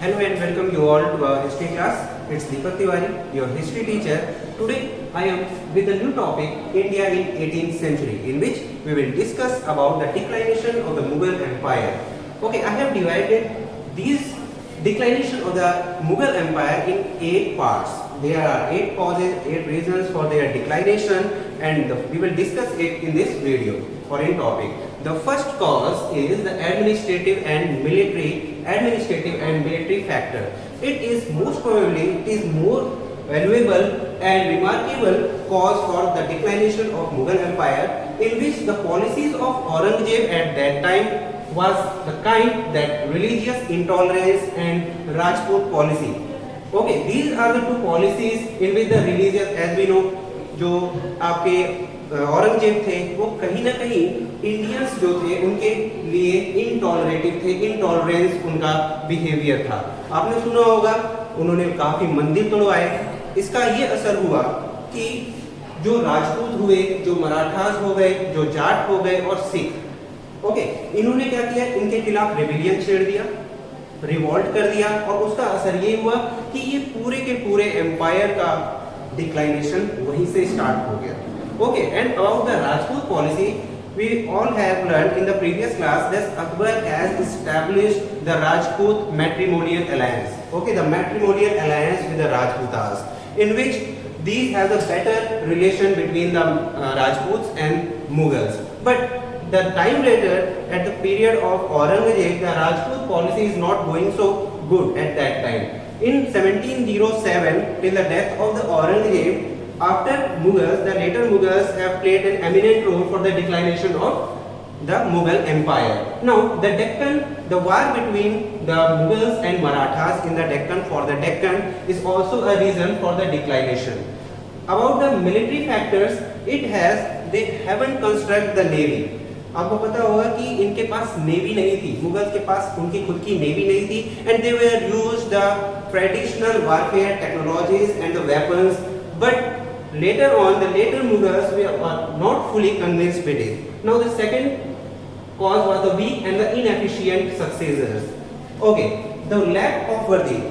Hello and welcome you all to our history class. It's Deepak Tiwari, your history teacher. Today I am with a new topic, India in 18th century, in which we will discuss about the declination of the Mughal Empire. Okay, I have divided these declination of the Mughal Empire in 8 parts. There are 8 causes, 8 reasons for their declination, and we will discuss it in this video or in topic. The first cause is the administrative and military factor. It is most probably more valuable and remarkable cause for the declination of Mughal Empire, in which the policies of Aurangzeb at that time was the kind that religious intolerance and Rajput policy. Okay, these are the two policies in which the religious, as we know, जो आपके औरंगजेब थे वो कहीं ना कहीं Indians जो थे उनके लिए इनटॉलरेटिव थे, इनटॉलरेंस उनका बिहेवियर था. आपने सुना होगा उन्होंने काफी मंदिर तोड़वाए. इसका ये असर हुआ कि जो राजपूत हुए, जो मराठास हो गए, जो जाट हो गए और सिख, ओके, इन्होंने क्या किया, इनके खिलाफ रेबिलियन छेड़ दिया, रिवॉल्ट कर दिया, और उसका असर ये हुआ कि ये पूरे के पूरे एम्पायर का डिक्लाइनेशन वहीं से स्टार्ट हो गया. Okay, and about the Rajput policy we all have learned in the previous class that Akbar has established the Rajput matrimonial alliance. Okay, the matrimonial alliance with the Rajputas, in which these have the better relation between the Rajputs and Mughals. But the time later, at the period of Aurangzeb, the Rajput policy is not going so good at that time. In 1707, till the death of the Aurangzeb, after Mughals, the later Mughals have played an eminent role for the declination of the Mughal Empire. Now, the Deccan, the war between the Mughals and Marathas in the Deccan for the Deccan is also a reason for the declination. About the military factors, they haven't constructed the navy. आपको पता होगा कि इनके पास navy नहीं थी, Mughals के पास उनकी खुद की नेवी नहीं थी, and they were used the traditional warfare technologies and the weapons. But later on, the later Mughals were not fully convinced with it. Now, the second cause was the weak and the inefficient successors. Okay, the lack of worthy.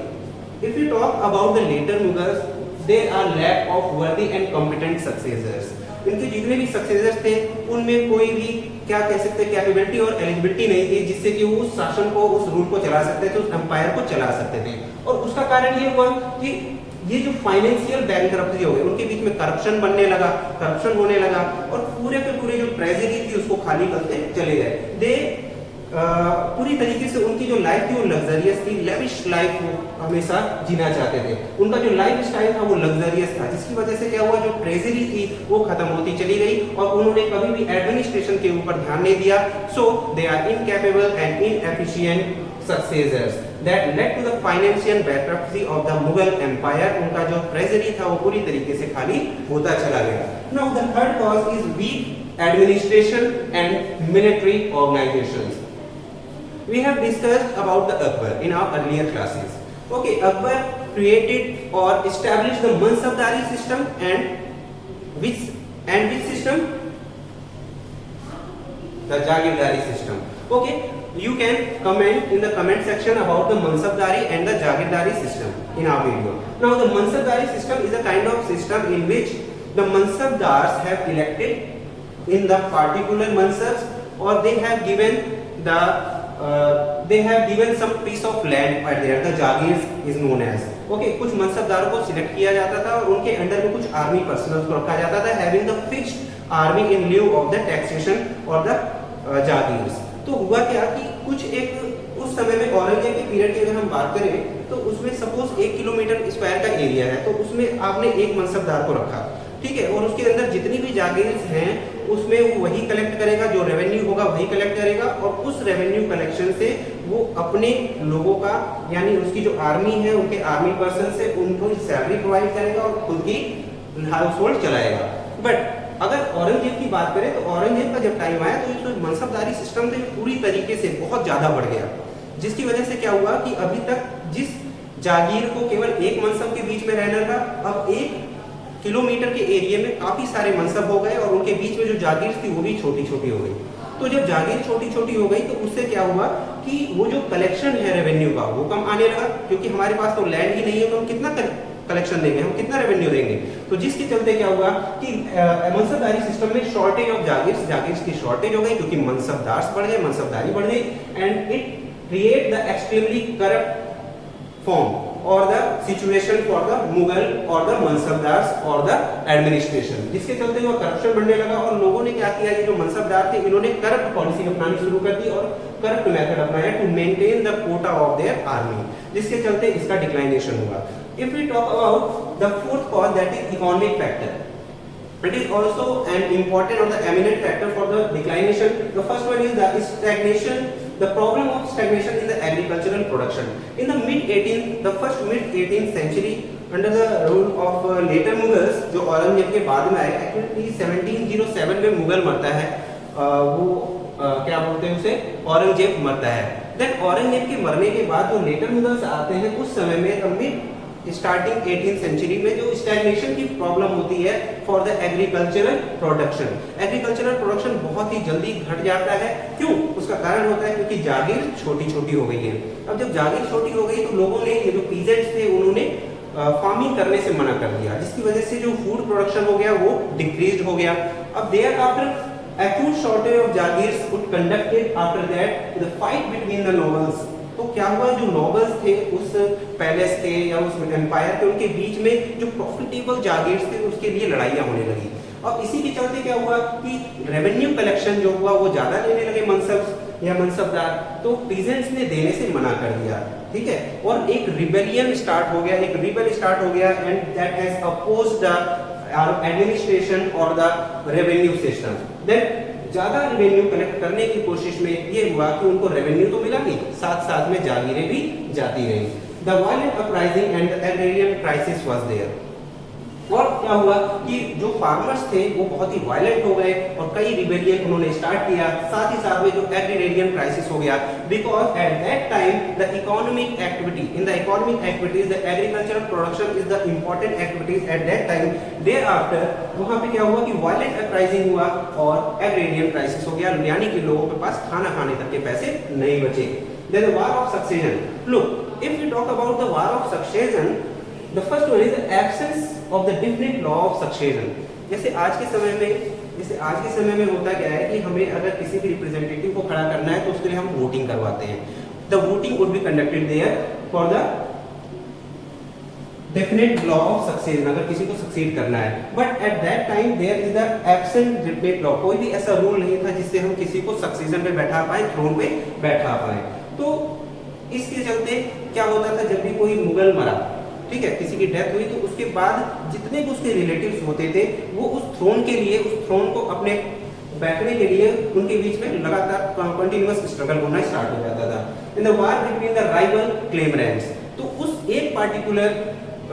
If you talk about the later Mughals, they are lack of worthy and competent successors. इनके जितने भी successors थे उनमें कोई भी क्या कह सकते कैपेबिलिटी और एलिजिबिलिटी नहीं थी जिससे कि वो उस शासन को, उस रूल को चला सकते थे, उस एम्पायर को चला सकते थे. और उसका कारण ये हुआ कि ये जो फाइनेंशियल बैंकरप्सी हो गई, उनके बीच में करप्शन होने लगा और पूरे के पूरे जो ट्रेजरी थी उसको खाली करते चले गए. पूरी तरीके से उनकी जो लाइफ थी वो लग्जरियस थी, लेविश लाइफ वो हमेशा जीना चाहते थे. उनका जो लाइफ स्टाइल था वो लग्जरियस था, जिसकी वजह से क्या हुआ, जो ट्रेजरी थी वो खत्म होती चली गई और उन्होंने कभी भी एडमिनिस्ट्रेशन के ऊपर ध्यान नहीं दिया. So they are incapable and inefficient successors that led to the financial bankruptcy of the Mughal Empire. उनका जो ट्रेजरी था वो पूरी तरीके से खाली होता चला गया. Now the third cause is weak administration and military organizations. We have discussed about the Akbar in our earlier classes. Okay, Akbar created or established the Mansabdari system and which system? The Jagirdari system. Okay, you can comment in the comment section about the Mansabdari and the Jagirdari system in our video. Now, the Mansabdari system is a kind of system in which the Mansabdars have elected in the particular Mansabs, or they have given some piece of land at there. The Jagirs is known as. Okay, कुछ मनसबदारों को select किया जाता था और उनके under में कुछ army personnels को रखा जाता था, having the fixed army in lieu of the taxation or the Jagirs. तो हुआ क्या कि कुछ एक उस समय में औरंगजेब के पीरियड की अगर हम बात करें तो उसमें सपोज 1 किलोमीटर स्क्वायर का एरिया है, तो उसमें आपने एक मनसबदार को रखा, ठीक है, और उसके अंदर जितनी भी जागीर्स हैं उसमें वो वही कलेक्ट करेगा, जो रेवेन्यू होगा वही कलेक्ट करेगा, और उस रेवेन्यू कलेक्शन से वो अपने लोगों का, यानी उसकी जो आर्मी है उनके आर्मी पर्सन से उनको सैलरी प्रोवाइड करेगा और खुद की हाउस होल्ड चलाएगा. बट अगर औरंगजेब की बात करें तो औरंगजेब का जब टाइम आया तो ये मनसबदारी सिस्टम से पूरी तरीके से बहुत ज्यादा बढ़ गया, जिसकी वजह से क्या हुआ कि अभी तक जिस जागीर को केवल एक मनसब के बीच में रहना था, अब 1 किलोमीटर के एरिया में काफी सारे मनसब हो गए और उनके बीच में जो जागीर थी वो भी छोटी छोटी हो गई. तो जब जागीर छोटी छोटी हो गई तो उससे क्या हुआ कि वो जो कलेक्शन है रेवेन्यू का वो कम आने लगा, क्योंकि हमारे पास तो लैंड ही नहीं है, तो हम कितना कलेक्शन देंगे, हम कितना रेवेन्यू देंगे। तो जिसके चलते क्या हुआ कि मनसबदारी सिस्टम में शॉर्टेज ऑफ जागीर्स की शॉर्टेज हो गई, क्योंकि मनसबदार बढ़ गए, मनसबदारी बढ़ गई, and it create the extremely corrupt form और the situation for the Mughal और द मनसबदार और द एडमिनिस्ट्रेशन, जिसके चलते वो करप्शन बढ़ने लगा। और लोगों ने क्या किया, ये जो मनसबदार थे इन्होंने करप्ट पॉलिसी अपनानी शुरू कर दी और करप्ट मेथड अपनाया to maintain the quota of their army, जिसके चलते इसका डिक्लाइनेशन हुआ। If we talk about the fourth cause, that is economic factor, it is also an important or the eminent factor for the declination. The first one is the stagnation, the problem of stagnation in the agricultural production. In the mid 18th century, under the rule of later Mughals, जो औरंगजेब के बाद में आए, actually 1707 में मुगल मरता है, वो क्या बोलते हैं उसे, औरंगजेब मरता है। देन औरंगजेब के मरने के बाद जो लेटर मुगल्स आते हैं, उस समय में स्टार्टिंग 18th सेंचुरी में जो स्टैग्नेशन की प्रॉब्लम होती है for the agricultural production, agricultural production बहुत ही जल्दी घट जाता है। क्यों? उसका कारण होता है क्योंकि जागीर छोटी छोटी हो गई है। अब जब जागीर छोटी हो गई तो लोगों ने, ये जो पीजेंट्स थे, उन्होंने फार्मिंग करने से मना कर दिया, जिसकी वजह से जो फूड प्रोडक्शन हो गया वो डिक्रीज हो गया। अब thereafter acute shortage of jagirs would conducted after that the fight between the nobles। तो क्या हुआ, जो नॉबल्स थे उस पैलेस के या उस एम्पायर के, उनके बीच में जो प्रॉफिटेबल जागीर्स थे उसके लिए लड़ाइयाँ होने लगी। अब इसी के चलते क्या हुआ कि रेवेन्यू कलेक्शन जो हुआ वो ज्यादा लेने लगे मनसब या मनसबदार, तो पीजेंट्स ने देने से मना कर दिया, ठीक है, और एक रिबेलियन स्टार्ट हो गया, एक रिबेल स्टार्ट हो गया, and that has opposed the administration और द रेवेन्यू सिस्टम। देन ज्यादा रेवेन्यू कलेक्ट करने की कोशिश में ये हुआ कि उनको रेवेन्यू तो मिला नहीं, साथ साथ में जागीरें भी जाती रही। The violent uprising and the agrarian crisis was there. और क्या हुआ कि जो फार्मर्स थे वो बहुत ही वायलेंट हो गए और कई रिबेलियन उन्होंने स्टार्ट किया, साथ ही साथ में जो एग्रेरियन क्राइसिस हो गया, because at that time the economic activity, in the economic activities the agricultural production is the important activities at that time. Thereafter वहां पे क्या हुआ कि वायलेंट अपराइजिंग हुआ और एग्रेरियन क्राइसिस हो गया, यानी कि लोगों के पास खाना खाने तक के पैसे नहीं बचे। Then the war of succession. Look, if we talk about the war of succession, the first one is the absence of the definite law of succession। जैसे आज के समय में होता क्या है कि हमें अगर किसी भी रिप्रेजेंटेटिव को खड़ा करना है तो उसके लिए हम वोटिंग करवाते हैं। The voting would be conducted there for the definite law of succession, अगर किसी को सक्सीड करना है। But at that time there is the absent definite law, कोई भी ऐसा रूल नहीं था जिससे हम किसी को सक्सेशन पे बैठा पाए, थ्रोन पे बैठा पाए। तो इसके चलते क्या होता था, जब भी कोई मुगल मरा, ठीक है, किसी की डेथ हुई, तो उसके बाद जितने भी उसके रिलेटिव्स होते थे वो उस थ्रोन के लिए, उस थ्रोन को अपने बैठने के लिए उनके बीच में लगातार कंटिन्यूअस स्ट्रगल होना स्टार्ट हो जाता था। In the war between the rival claimants, तो उस एक पार्टिकुलर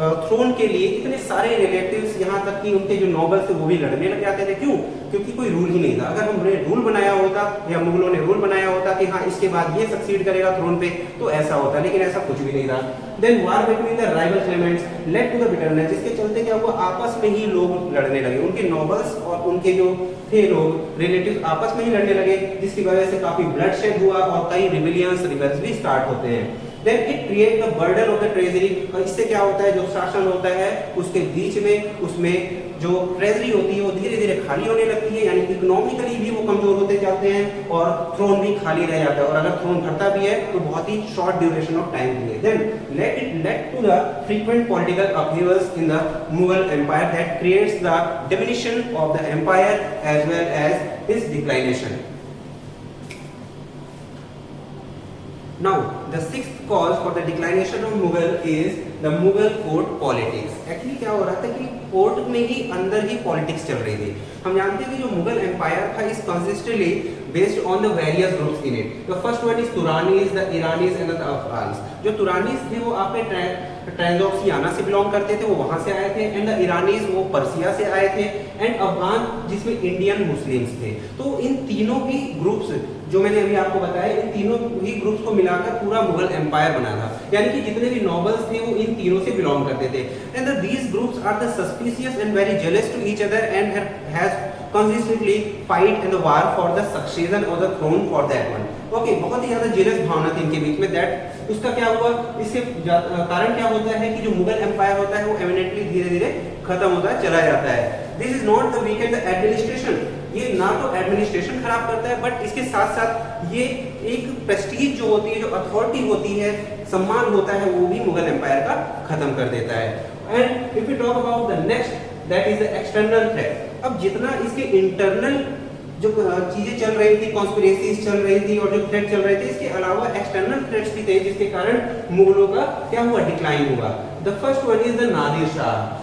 थ्रोन के लिए इतने सारे रिलेटिव्स, यहाँ तक कि उनके जो नॉबल्स थे वो भी लड़ने लग जाते थे। क्यों? क्योंकि कोई रूल ही नहीं था। अगर हमने रूल बनाया होता या मुगलों ने रूल बनाया होता कि हाँ इसके बाद ये सक्सीड करेगा थ्रोन पे, तो ऐसा होता, लेकिन ऐसा कुछ भी नहीं था। Then war between the rival claimants led to the bitterness, जिसके चलते क्या हुआ, आपस में ही लोग लड़ने लगे, उनके नॉबल्स और उनके जो थे लोग रिलेटिव्स आपस में ही लड़ने लगे, जिसकी वजह से काफी ब्लड शेड हुआ और कई रिबेलियंस रिबेल्स भी स्टार्ट होते हैं। Then it create the burden of the treasury, और इससे क्या होता है, जो शासन होता है उसके बीच में, उसमें जो ट्रेजरी होती है वो धीरे धीरे खाली होने लगती है, यानी इकोनॉमिकली भी वो कमजोर होते जाते हैं और थ्रोन भी खाली रह जाता है, और अगर थ्रोन भरता भी है तो बहुत ही शॉर्ट ड्यूरेशन ऑफ टाइम के लिए। Then let it led to the frequent political upheavals in the Mughal empire that creates the diminution of the empire as well as its declination। Now, the sixth cause for the declination of Mughal is the Mughal court politics। Actually क्या हो रहा था कि court में ही अंदर ही politics चल रही थी। हम जानते हैं कि जो मुगल एम्पायर था is consistently based on the various groups in it. The first one is Turanis, the Iranis and the Afghans. जो तुरानीज थे वो आपके ट्रांसोक्सियाना से बिलोंग करते थे, वो वहां से आए थे, एंड द ईरानीज वो पर्सिया से आए थे, एंड अफगान जिसमें इंडियन मुस्लिम्स थे। तो इन तीनों ही ग्रुप्स जो मैंने अभी आपको बताया, इन तीनों ही ग्रुप्स को मिलाकर पूरा मुगल एम्पायर बना था, यानी कि जितने भी नॉबल्स थे वो इन तीनों से बिलोंग करते थे। And these groups are the suspicious and very jealous to each other and has consistently fight in the war for the succession or the throne for that one. Okay, बहुत ही ज्यादा jealous भावना थी इनके बीच में। That उसका क्या हुआ, इसके कारण क्या होता है कि जो मुगल एम्पायर होता है वो एमिनेंटली धीरे धीरे खत्म होता चला जाता है। This is not the Weeknd the administration, ये ना तो एडमिनिस्ट्रेशन खराब करता है बट इसके साथ साथ ये एक प्रेस्टीज जो होती है, जो अथॉरिटी होती है, सम्मान होता है, वो भी मुगल एम्पायर का खत्म कर देता है। And if you talk about the next that is the external threat. अब जितना इसके इंटरनल जो चीजें चल रही थी, कॉन्स्पिरेसीज चल रही थी और जो थ्रेट चल रहे थे, इसके अलावा एक्सटर्नल थ्रेट्स भी थे जिसके कारण मुगलों का क्या हुआ, डिक्लाइन हुआ। The first one is the Nadir Shah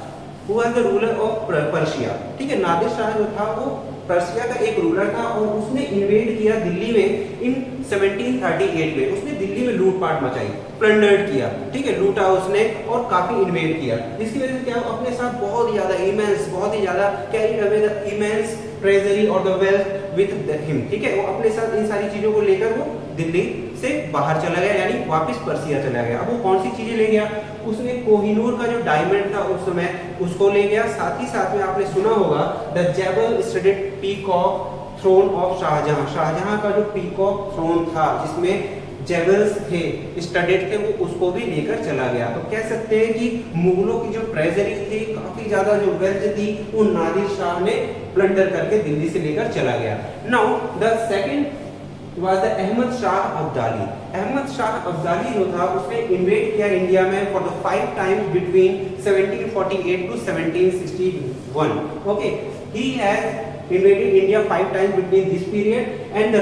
who was the ruler of Persia. ठीक है, नादिर शाह जो था वो पर्शिया का एक रूलर था और उसने इन्वेड किया दिल्ली में इन 1738 में। उसने दिल्ली में लूटपाट मचाई, प्लंडर्ड किया, ठीक है, लूटा उसने और काफी इन्वेड किया। जिसकी वजह से क्या अपने साथ बहुत ही ज्यादा इमेंस, बहुत ही ज्यादा carry away the immense treasury और द वेल्थ विद हिम। ठीक है, वो अपने साथ इन सारी चीजों को लेकर वो दिल्ली से बाहर चला गया, यानी वापस पर्शिया चला गया। अब वो कौन सी चीजें ले गया, उसने कोहिनूर का जो डायमंड था उस समय उसको ले गया। साथ ही साथ में आपने सुना होगा the jewel studded peacock throne of Shah Jahan. Shah Jahan का जो पीकॉक थ्रोन था जिसमें जेबल्स थे, स्टडेड थे, वो उसको भी लेकर चला गया। तो कह सकते हैं कि मुगलों की जो ट्रेजरी थी, काफी ज्यादा जो वेल्थ थी, वो नादिर शाह ने प्लंडर करके दिल्ली से लेकर चला गया। Now the second was the Ahmad Shah Abdali. Ahmad Shah Abdali जो था उसने इन्वेड किया इंडिया में for the 5 times between 1748 to 1761। Okay, he has invaded India 5 times between this period and the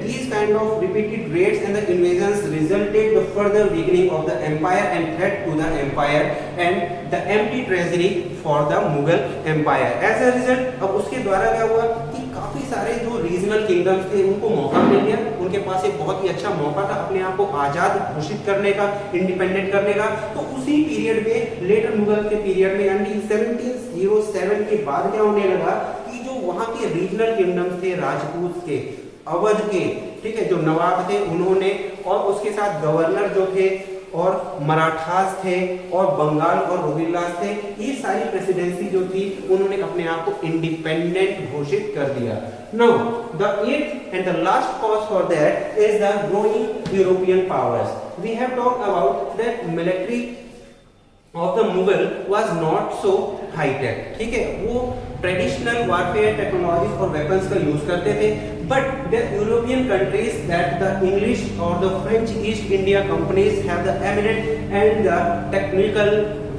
these kind of repeated raids and the invasions resulted the further weakening of the empire and threat to the empire and the empty treasury for the Mughal empire। As a result, अब उसके द्वारा क्या हुआ कि काफी सारे जो regional kingdoms थे उनको मौका मिल गया। उनके पास एक बहुत ही अच्छा मौका था अपने आप को आजाद घोषित करने का, इंडिपेंडेंट करने का। तो उसी पीरियड में, लेटर मुगल के पीरियड में, यानी 1707 के बाद क्या होने लगा कि जो वहां के रीजनल किंगडम्स थे, राजपूत के, अवध के, ठीक है, जो नवाब थे उन्होंने, और उसके साथ गवर्नर जो थे, और मराठास थे, और बंगाल और रोहिल्लास थे, ये सारी प्रेसिडेंसी जो थी उन्होंने अपने आप को इंडिपेंडेंट घोषित कर दिया। Now the eighth and the last cause for that is the growing European powers. We have talked about that military of the Mughal was not so high tech. ठीक है, वो ट्रेडिशनल वारफेयर टेक्नोलॉजीज और वेपन्स का use करते थे, but the European countries that the English or the French East India companies have the eminent and the technical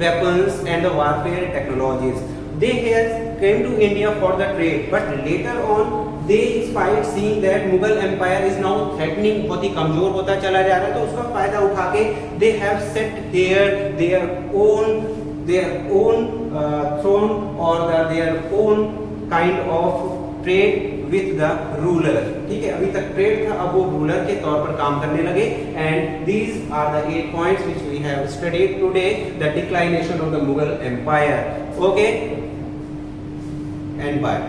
weapons and the warfare technologies. They have came to India for the trade, but later on they spied seeing that Mughal Empire is now threatening, बहुत ही कमजोर होता चला जा रहा है, तो उसका फायदा उठा के they have set here their own throne or their own kind of trade with the ruler। ठीक है, अभी तक ट्रेड था, अब वो रूलर के तौर पर काम करने लगे। And these are the 8 points which we have studied today, the declination of the Mughal Empire। Okay, and bye।